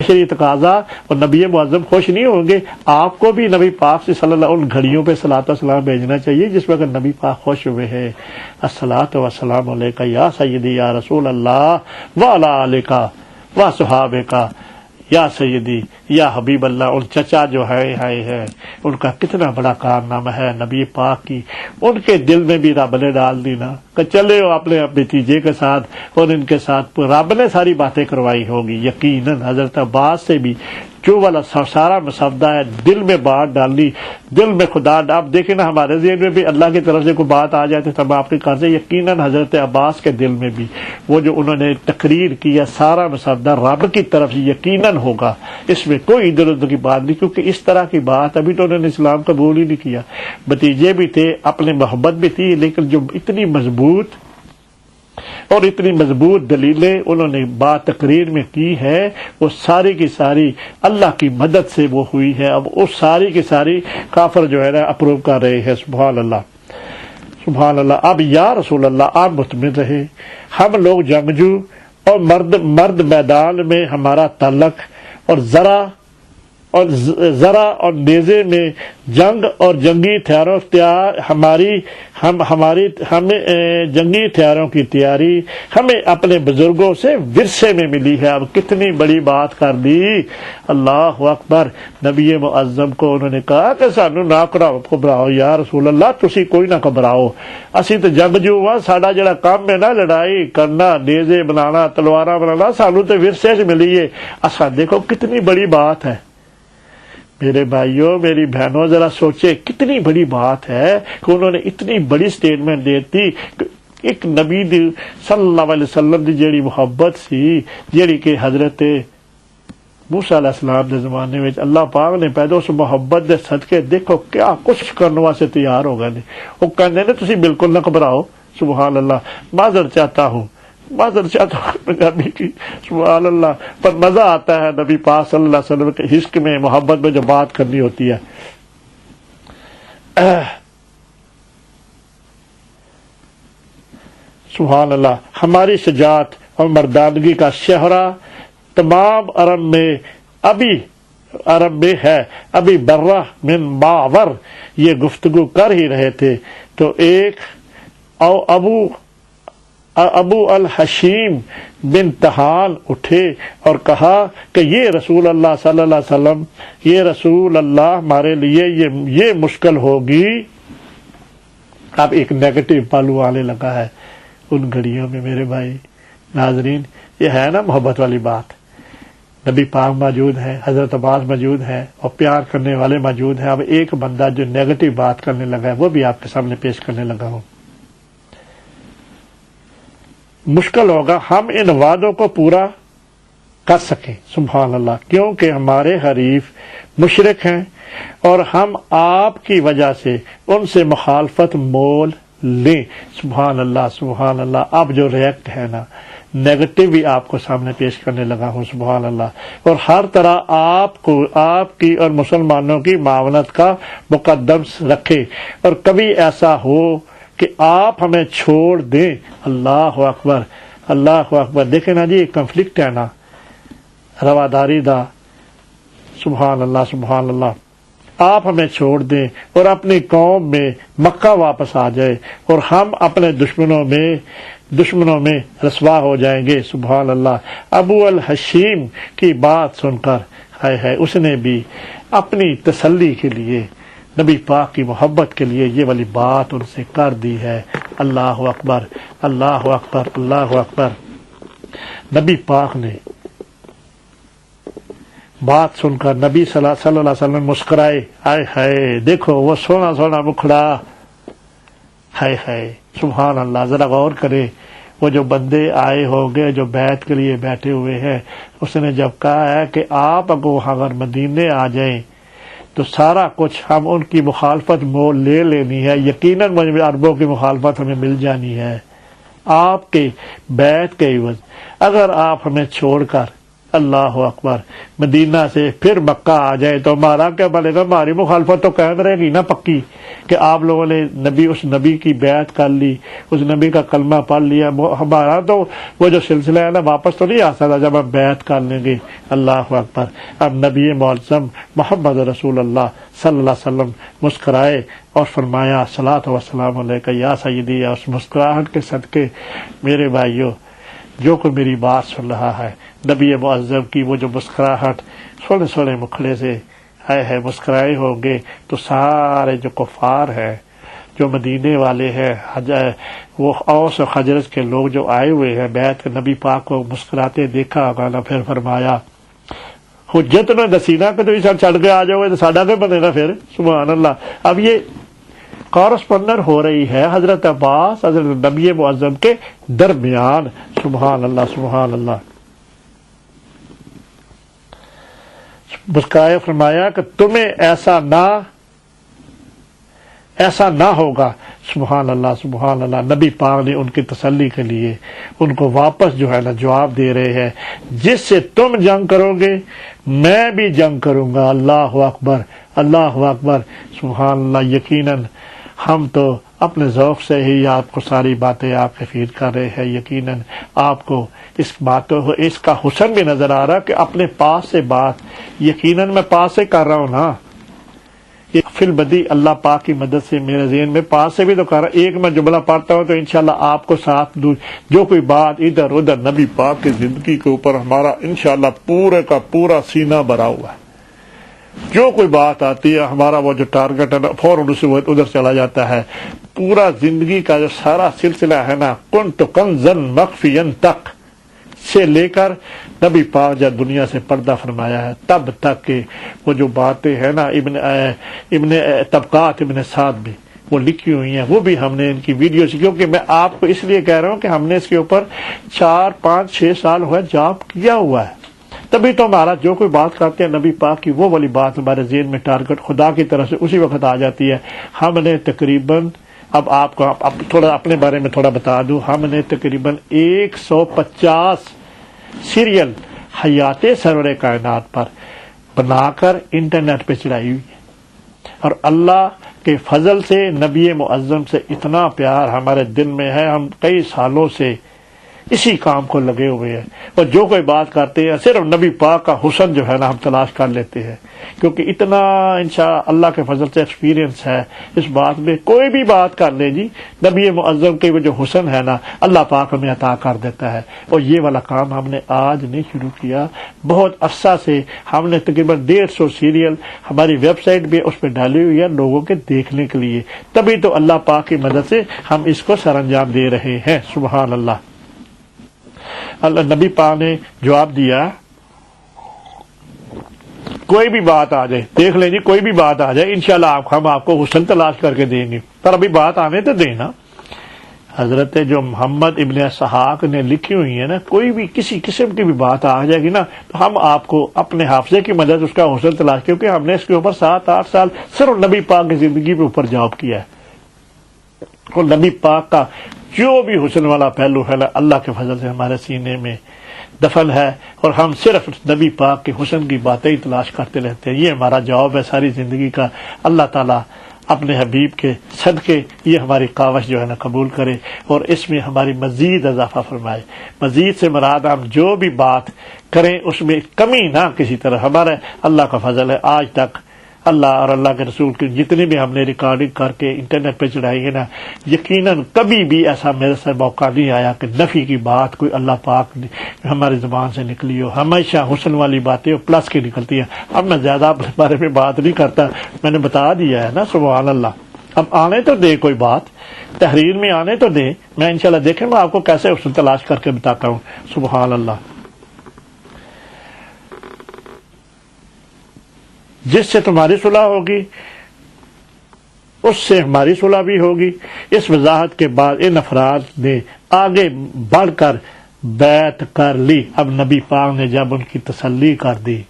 شریعت تقاضا اور نبی معظم خوش نہیں ہوں گے، آپ کو بھی نبی پاک سے صلی اللہ ان گھڑیوں پہ صلاۃ و سلام بھیجنا چاہیے جس وقت نبی پاک خوش ہوئے ہیں۔ الصلاۃ والسلام علیکہ یا سیدی یا رسول اللہ وعلی آلک و صحابک یا سیدی یا حبیب اللہ۔ ان چچا جو ہے ان کا کتنا بڑا کارنامہ ہے نبی پاک کی، ان کے دل میں بھی رب نے ڈال دی نا کہ چلے ہو اپنے بھتیجے کے ساتھ اور ان کے ساتھ رب نے ساری باتیں کروائی ہوگی۔ یقیناً حضرت عباس سے بھی جو والا سارا مسودہ ہے دل میں بات ڈالنی، دل میں خدا آپ دیکھیں نا ہمارے ذہن میں بھی اللہ کی طرف سے کوئی بات آ جائے تو تب آپ کے کہاں سے یقیناً حضرت عباس کے دل میں بھی وہ جو انہوں نے تقریر کیا سارا مسودہ رب کی طرف سے یقیناً ہوگا، اس میں کوئی ادھر ادھر کی بات نہیں، کیونکہ اس طرح کی بات ابھی تو انہوں نے اسلام قبول ہی نہیں کیا۔ بھتیجے بھی تھے، اپنے محبت بھی تھی، لیکن جو اتنی مضبوط اور اتنی مضبوط دلیلیں انہوں نے بات تقریر میں کی ہے وہ ساری کی ساری اللہ کی مدد سے وہ ہوئی ہے۔ اب اس ساری کی ساری کافر جو ہے نا اپروو کر رہے ہیں۔ سبحان اللہ سبحان اللہ۔ اب یا رسول اللہ آپ مطمئن رہے، ہم لوگ جنگجو اور مرد میدان میں ہمارا تعلق اور ذرا اور نیزے میں جنگ اور جنگی ہتھیاروں ہمیں جنگی ہتھیاروں کی تیاری ہمیں اپنے بزرگوں سے ورثے میں ملی ہے۔ اب کتنی بڑی بات کر دی، اللہ اکبر۔ نبی معظم کو انہوں نے کہا کہ سانو نہ گھبراؤ یا رسول اللہ، تسی کوئی نہ گھبراؤ، اسی تو جنگجو ہاں، ساڈا جڑا کام ہے نا لڑائی کرنا، نیزے بنانا، تلواراں بنانا، سانو تو ورثے سے ملی ہے۔ اچھا دیکھو کتنی بڑی بات ہے میرے بھائیوں میری بہنوں، ذرا سوچے کتنی بڑی بات ہے کہ انہوں نے اتنی بڑی سٹیٹمنٹ دیتی۔ ایک نبی صلی اللہ علیہ وسلم دی جیڑی محبت سی، جیڑی کہ حضرت موسیٰ علیہ السلام دے زمانے میں اللہ پاک نے پیدا اس محبت دے صدقے دیکھو کیا کچھ کرنے واسطے تیار ہو گئے۔ وہ کہنے نے تسی بالکل نہ گھبراؤ، سبحان اللہ، معذرت چاہتا ہوں پنجابی کی، سبحان اللہ، پر مزہ آتا ہے نبی پاک صلی اللہ علیہ وسلم کے عشق میں محبت میں جو بات کرنی ہوتی ہے۔ سبحان اللہ۔ ہماری شجاعت اور مردانگی کا شہرہ تمام عرب میں ہے۔ ابھی برہ من معور یہ گفتگو کر ہی رہے تھے تو ایک ابو الحشیم بن تہال اٹھے اور کہا کہ یہ رسول اللہ صلی اللہ علیہ وسلم، یہ رسول اللہ ہمارے لیے یہ مشکل ہوگی۔ اب ایک نیگیٹو پہلو آنے لگا ہے ان گھڑیوں میں میرے بھائی ناظرین، یہ ہے نا محبت والی بات۔ نبی پاک موجود ہے، حضرت عباس موجود ہے اور پیار کرنے والے موجود ہیں۔ اب ایک بندہ جو نیگیٹو بات کرنے لگا ہے وہ بھی آپ کے سامنے پیش کرنے لگا ہوں۔ مشکل ہوگا ہم ان وعدوں کو پورا کر سکیں، سبحان اللہ، کیونکہ ہمارے حریف مشرک ہیں اور ہم آپ کی وجہ سے ان سے مخالفت مول لیں۔ سبحان اللہ سبحان اللہ۔ اب جو ریئیکٹ ہے نا نیگیٹو بھی آپ کو سامنے پیش کرنے لگا ہوں، سبحان اللہ، اور ہر طرح آپ کی اور مسلمانوں کی معاونت کا مقدم رکھے، اور کبھی ایسا ہو کہ آپ ہمیں چھوڑ دیں۔ اللہ اکبر اللہ اکبر۔ دیکھیں نا جی کنفلکٹ ہے نا رواداری دا، سبحان اللہ سبحان اللہ۔ آپ ہمیں چھوڑ دیں اور اپنی قوم میں مکہ واپس آ جائے اور ہم اپنے دشمنوں میں رسوا ہو جائیں گے، سبحان اللہ۔ ابو الحشیم کی بات سن کر ہے اس نے بھی اپنی تسلی کے لیے نبی پاک کی محبت کے لیے یہ والی بات ان سے کر دی ہے۔ اللہ اکبر اللہ اکبر اللہ اکبر۔ نبی پاک نے بات سن کر نبی صلی اللہ علیہ وسلم مسکرائے، ہائے ہائے دیکھو وہ سونا سونا مکھڑا، ہائے ہائے سبحان اللہ۔ ذرا غور کرے وہ جو بندے آئے ہوں گے جو بیعت کے لیے بیٹھے ہوئے ہیں، اس نے جب کہا ہے کہ آپ اگر مدینے آ جائیں تو سارا کچھ ہم ان کی مخالفت مول لے لینی ہے، یقیناً عربوں کی مخالفت ہمیں مل جانی ہے آپ کے بیعت کے عوض۔ اگر آپ ہمیں چھوڑ کر اللہ اکبر، مدینہ سے پھر مکہ آ جائے تو ہمارا کیا بنے گا؟ ہماری مخالفت تو قائم رہے گی نا پکی، کہ آپ لوگوں نے اس نبی کی بیعت کر لی، اس نبی کا کلمہ پڑھ لیا، ہمارا تو وہ جو سلسلہ ہے نا واپس تو نہیں آ سکتا جب ہم بیعت کر لیں گے۔ اللہ اکبر۔ اب نبی معظم محمد رسول اللہ صلی اللہ علیہ وسلم مسکرائے اور فرمایا صلاۃ و سلام علیک یا سیدی۔ یا اس مسکراہٹ کے صدقے میرے بھائیوں، جو کوئی میری بات سن رہا ہے، نبی معظم کی وہ جو مسکراہٹ سونے سونے مکھڑے سے ہے مسکرائے ہوں گے، تو سارے جو کفار ہیں، جو مدینے والے ہیں، وہ اوس و خزرج کے لوگ جو آئے ہوئے ہیں بیعت، نبی پاک کو مسکراتے دیکھا ہوگا نا، پھر فرمایا حجت نہ دسینا کہ تھی سر چڑھ کے آ جاؤ گے تو ساڈا کیا بنے گا پھر؟ سبحان اللہ۔ اب یہ کورسپونڈر ہو رہی ہے حضرت عباس حضرت نبی معظم کے درمیان۔ سبحان اللہ سبحان اللہ۔ مسکرائے فرمایا کہ تمہیں ایسا نہ ہوگا۔ سبحان اللہ سبحان اللہ۔ نبی پاک نے ان کی تسلی کے لیے ان کو واپس جو ہے نا جواب دے رہے ہیں، جس سے تم جنگ کرو گے میں بھی جنگ کروں گا۔ اللہ اکبر اللہ اکبر۔ سبحان اللہ۔ یقیناً ہم تو اپنے ذوق سے ہی آپ کو ساری باتیں آپ کے فیڈ کر رہے ہیں، یقیناً آپ کو اس کا حسن بھی نظر آ رہا کہ اپنے پاس سے بات، یقیناً میں پاس سے کر رہا ہوں نا، فی البدی اللہ پاک کی مدد سے میرے ذہن میں پاس سے بھی تو کر رہا ہوں۔ ایک میں جملہ پڑھتا ہوں تو انشاءاللہ آپ کو ساتھ دوں، جو کوئی بات ادھر ادھر نبی پاک کی زندگی کے اوپر ہمارا انشاءاللہ پورے کا پورا سینہ بھرا ہوا ہے، جو کوئی بات آتی ہے ہمارا وہ جو ٹارگٹ ہے نا فوراً اسے وہ ادھر چلا جاتا ہے۔ پورا زندگی کا جو سارا سلسلہ ہے نا کنت کنزن مخفین تک سے لے کر نبی پاک جب دنیا سے پردہ فرمایا ہے تب تک کہ وہ جو باتیں ہیں نا ابن طبقات ابن سعد میں وہ لکھی ہوئی ہیں، وہ بھی ہم نے ان کی ویڈیوز، کیونکہ میں آپ کو اس لیے کہہ رہا ہوں کہ ہم نے اس کے اوپر 4 5 6 سال ہوئے جاب کیا ہوا ہے، تبھی تو ہمارا جو کوئی بات کرتے ہیں نبی پاک کی وہ والی بات ہمارے ذہن میں ٹارگٹ خدا کی طرف سے اسی وقت آ جاتی ہے۔ ہم نے تقریباً اب آپ کو تھوڑا اپنے بارے میں تھوڑا بتا دوں، ہم نے تقریباً 150 سیریل حیات سرور کائنات پر بنا کر انٹرنیٹ پہ چڑھائی ہوئی ہے، اور اللہ کے فضل سے نبی معظم سے اتنا پیار ہمارے دل میں ہے، ہم کئی سالوں سے اسی کام کو لگے ہوئے ہیں، اور جو کوئی بات کرتے ہیں صرف نبی پاک کا حسن جو ہے نا ہم تلاش کر لیتے ہیں، کیونکہ اتنا انشاء اللہ کے فضل سے ایکسپیرینس ہے اس بات میں، کوئی بھی بات کر لے جی نبی معظم کے وہ جو حسن ہے نا اللہ پاک ہمیں عطا کر دیتا ہے۔ اور یہ والا کام ہم نے آج نہیں شروع کیا، بہت عرصہ سے ہم نے تقریباً 150 سیریل ہماری ویب سائٹ بھی اس پہ ڈالی ہوئی ہے لوگوں کے دیکھنے کے لیے، تبھی تو اللہ پاک کی مدد سے ہم اس کو سر انجام دے رہے ہیں۔ سبحان اللہ۔ اللہ نبی پاک نے جواب دیا، کوئی بھی بات آ جائے، دیکھ لیں جی کوئی بھی بات آ جائے انشاءاللہ ہم آپ کو حسن تلاش کر کے دیں گے، پر ابھی بات آنے تو دینا۔ حضرت جو محمد ابن اسحاق نے لکھی ہوئی ہے نا، کوئی بھی کسی قسم کی بھی بات آ جائے گی نا تو ہم آپ کو اپنے حافظے کی مدد اس کا حسن تلاش، کیونکہ ہم نے اس کے اوپر 7 8 سال صرف نبی پاک کی زندگی کے اوپر جاب کیا ہے، اور نبی پاک کا جو بھی حسن والا پہلو ہے نا اللہ کے فضل سے ہمارے سینے میں دفن ہے، اور ہم صرف نبی پاک کے حسن کی باتیں ہی تلاش کرتے رہتے ہیں۔ یہ ہمارا جواب ہے ساری زندگی کا۔ اللہ تعالیٰ اپنے حبیب کے صدقے یہ ہماری کاوش جو ہے نا قبول کرے، اور اس میں ہماری مزید اضافہ فرمائے۔ مزید سے مراد ہم جو بھی بات کریں اس میں کمی نہ کسی طرح، ہمارے اللہ کا فضل ہے آج تک اللہ اور اللہ کے رسول کی جتنی بھی ہم نے ریکارڈنگ کر کے انٹرنیٹ پہ چڑھائی ہے نا، یقیناً کبھی بھی ایسا میرے سے موقع نہیں آیا کہ نفی کی بات کوئی اللہ پاک ہماری زبان سے نکلی ہو، ہمیشہ حسن والی باتیں پلس کی نکلتی ہیں۔ اب میں زیادہ اپنے بارے میں بات نہیں کرتا، میں نے بتا دیا ہے نا۔ سبحان اللہ۔ اب آنے تو دے کوئی بات تحریر میں آنے تو دے، میں انشاءاللہ دیکھیں میں آپ کو کیسے حسن تلاش کر کے بتاتا ہوں۔ سبحان اللہ۔ جس سے تمہاری صلح ہوگی اس سے ہماری صلح بھی ہوگی۔ اس وضاحت کے بعد ان افراد نے آگے بڑھ کر بیعت کر لی۔ اب نبی پاک نے جب ان کی تسلی کر دی،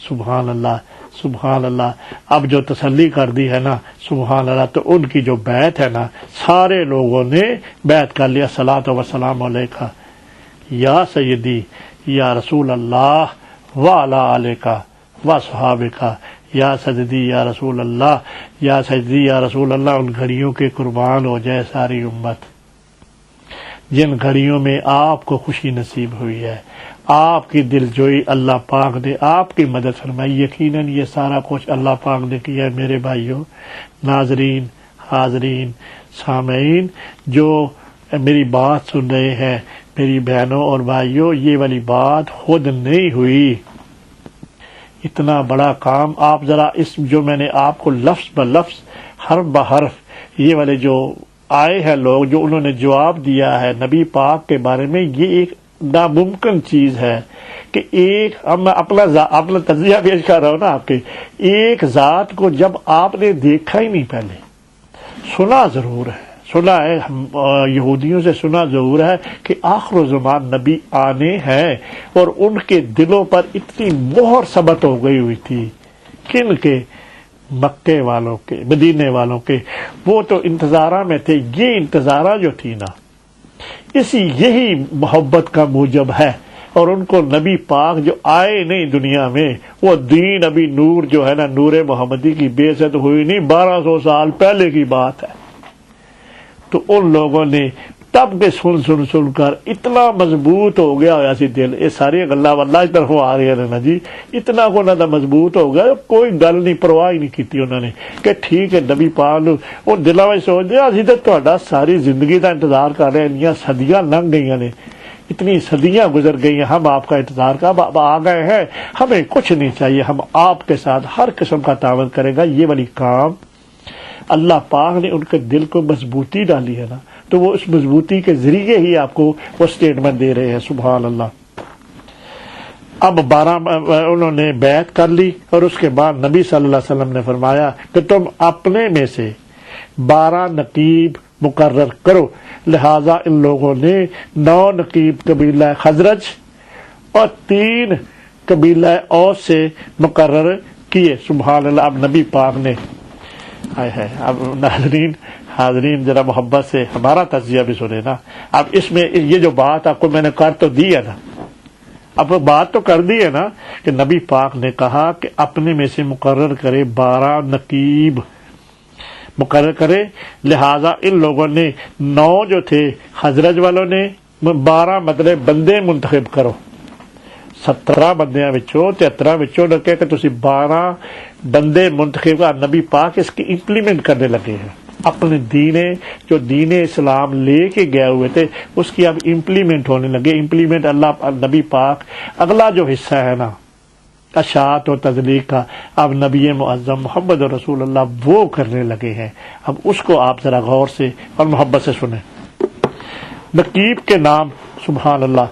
سبحان اللہ سبحان اللہ، اب جو تسلی کر دی ہے نا سبحان اللہ، تو ان کی جو بیعت ہے نا سارے لوگوں نے بیعت کر لیا۔ صلاۃ و سلام علیکہ یا سیدی یا رسول اللہ وعلی آلک و صحابک یا سجدی یا رسول اللہ یا سجدی یا رسول اللہ، ان گھڑیوں کے قربان ہو جائے ساری امت جن گھڑیوں میں آپ کو خوشی نصیب ہوئی ہے، آپ کی دل جوئی اللہ پاک نے آپ کی مدد فرمائی۔ یقیناً یہ سارا کچھ اللہ پاک نے کیا ہے۔ میرے بھائیوں، ناظرین، حاضرین، سامعین جو میری بات سن رہے ہیں، میری بہنوں اور بھائیوں، یہ والی بات خود نہیں ہوئی۔ اتنا بڑا کام آپ ذرا اس جو میں نے آپ کو لفظ بلفظ حرف بحرف یہ والے جو آئے ہیں لوگ، جو انہوں نے جواب دیا ہے نبی پاک کے بارے میں، یہ ایک ناممکن چیز ہے کہ ایک، اب میں اپنا تجزیہ پیش کر رہا ہوں نا آپ کے، ایک ذات کو جب آپ نے دیکھا ہی نہیں، پہلے سنا ضرور ہے، سنا ہے، یہودیوں سے سنا ضرور ہے کہ آخر الزمان نبی آنے ہیں، اور ان کے دلوں پر اتنی مہر ثبت ہو گئی ہوئی تھی، کن کے؟ مکے والوں کے، مدینے والوں کے۔ وہ تو انتظارہ میں تھے۔ یہ انتظارہ جو تھی نا، یہی محبت کا موجب ہے، اور ان کو نبی پاک جو آئے نہیں دنیا میں، وہ دین ابھی نور جو ہے نا، نور محمدی کی بعثت ہوئی نہیں، 1200 سال پہلے کی بات ہے۔ تو ان لوگوں نے تب کے سن کر اتنا مضبوط ہو گیا ایسی دل، یہ ساری گلا واللہ اس طرف آ رہی ہے نا جی، اتنا کو نہ مضبوط ہو گیا، کوئی گل نہیں، پرواہ نہیں کی انہوں نے کہ ٹھیک ہے نبی پاک وہ دلاں میں سوچ دیا اسی تو تہاڈا ساری زندگی کا انتظار کر رہے ہیں، صدیاں لنگ گئی نے، اتنی صدیاں گزر گئی ہیں، ہم آپ کا انتظار کا اب آ گئے ہیں، ہمیں کچھ نہیں چاہیے، ہم آپ کے ساتھ ہر قسم کا تعاون کرے گا۔ یہ والی کام اللہ پاک نے ان کے دل کو مضبوطی ڈالی ہے نا، تو وہ اس مضبوطی کے ذریعے ہی آپ کو وہ سٹیٹمنٹ دے رہے ہیں۔ سبحان اللہ۔ اب 12 انہوں نے بیعت کر لی، اور اس کے بعد نبی صلی اللہ علیہ وسلم نے فرمایا کہ تم اپنے میں سے 12 نقیب مقرر کرو، لہذا ان لوگوں نے 9 نقیب قبیلہ خزرج اور 3 قبیلہ اوس سے مقرر کیے۔ سبحان اللہ۔ اب نبی پاک نے اب حاضرین ذرا محبت سے ہمارا تجزیہ بھی سنے نا۔ اب اس میں یہ جو بات آپ کو میں نے کر تو دی ہے نا، اب وہ بات تو کر دی ہے نا کہ نبی پاک نے کہا کہ اپنے میں سے مقرر کرے 12 نقیب مقرر کرے، لہذا ان لوگوں نے 9 جو تھے خزرج والوں نے 12 مطلب بندے منتخب کرو، 17 بندیاں وچوں 73 وچوں لگے کہ تسی 12 بندے منتخب کر۔ نبی پاک اس کی امپلیمنٹ کرنے لگے ہیں، اپنے جو دین اسلام لے کے گئے ہوئے تھے اس کی اب امپلیمنٹ ہونے لگے۔ امپلیمنٹ اللہ نبی پاک اگلا جو حصہ ہے نا اشاعت و تبلیغ کا، اب نبی معظم محمد رسول اللہ وہ کرنے لگے ہیں۔ اب اس کو آپ ذرا غور سے اور محبت سے سنیں۔ نقیب کے نام، سبحان اللہ،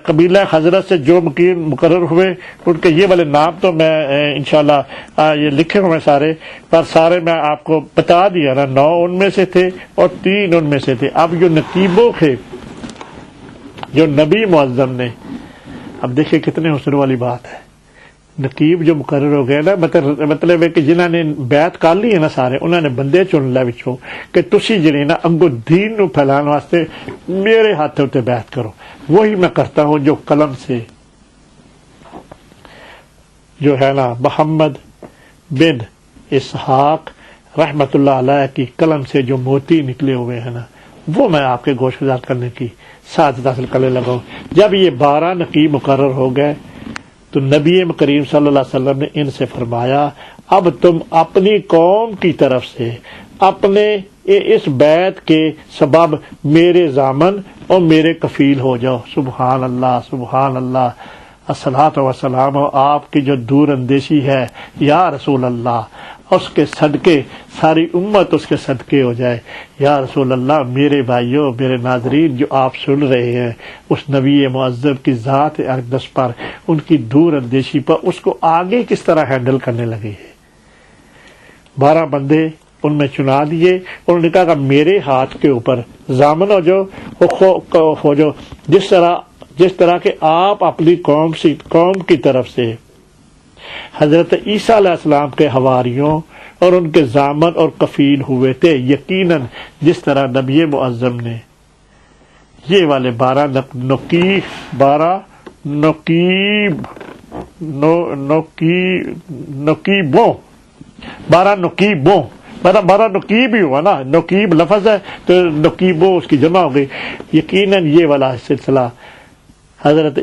قبیلہ حضرت سے جو مقرر ہوئے ان کے یہ والے نام تو میں انشاءاللہ یہ لکھے ہوئے سارے، پر سارے میں آپ کو بتا دیا نا، 9 ان میں سے تھے اور 3 ان میں سے تھے۔ اب جو نقیبوں کے جو نبی معظم نے، اب دیکھیں کتنے حسن والی بات ہے، نقیب جو مقرر ہو گئے نا، مطلب ہے کہ جنہوں نے بیعت کر لی ہے نا سارے، انہوں نے بندے چن لے وچوں کہ تسی جڑے نا اگوں دین نو پھیلان واسطے میرے ہاتھ تے بیعت کرو۔ وہی میں کرتا ہوں جو قلم سے جو ہے نا محمد بن اسحاق رحمت اللہ علیہ کی قلم سے جو موتی نکلے ہوئے ہیں نا، وہ میں آپ کے گوش گزار کرنے کی سعادت حاصل کرنے لگا ہوں۔ جب یہ 12 نقیب مقرر ہو گئے تو نبی کریم صلی اللہ علیہ وسلم نے ان سے فرمایا اب تم اپنی قوم کی طرف سے اپنے اس بیعت کے سبب میرے ضامن اور میرے کفیل ہو جاؤ۔ سبحان اللہ، سبحان اللہ، الصلاۃ والسلام۔ آپ کی جو دور اندیشی ہے یا رسول اللہ، اس کے صدقے ساری امت اس کے صدقے ہو جائے۔ یا رسول اللہ، میرے بھائیوں، میرے ناظرین جو آپ سن رہے ہیں، اس نبی معظم کی ذات اقدس پر، ان کی دور اندیشی پر، اس کو آگے کس طرح ہینڈل کرنے لگے ہیں۔ 12 بندے ان میں چنا دیے، انہوں نے کہا کہ میرے ہاتھ کے اوپر ضامن ہو جو جس طرح کہ آپ اپنی قوم کی طرف سے حضرت عیسیٰ علیہ السلام کے حواریوں اور ان کے ضامن اور کفیل ہوئے تھے، یقیناً جس طرح نبی معظم نے یہ والے 12 نقیب 12 نقیب نقیبوں، 12 نقیبوں، 12 نقیب ہی ہوا نا، نقیب لفظ ہے تو نقیبوں اس کی جمع ہو گئی. یقیناً یہ والا سلسلہ حضرت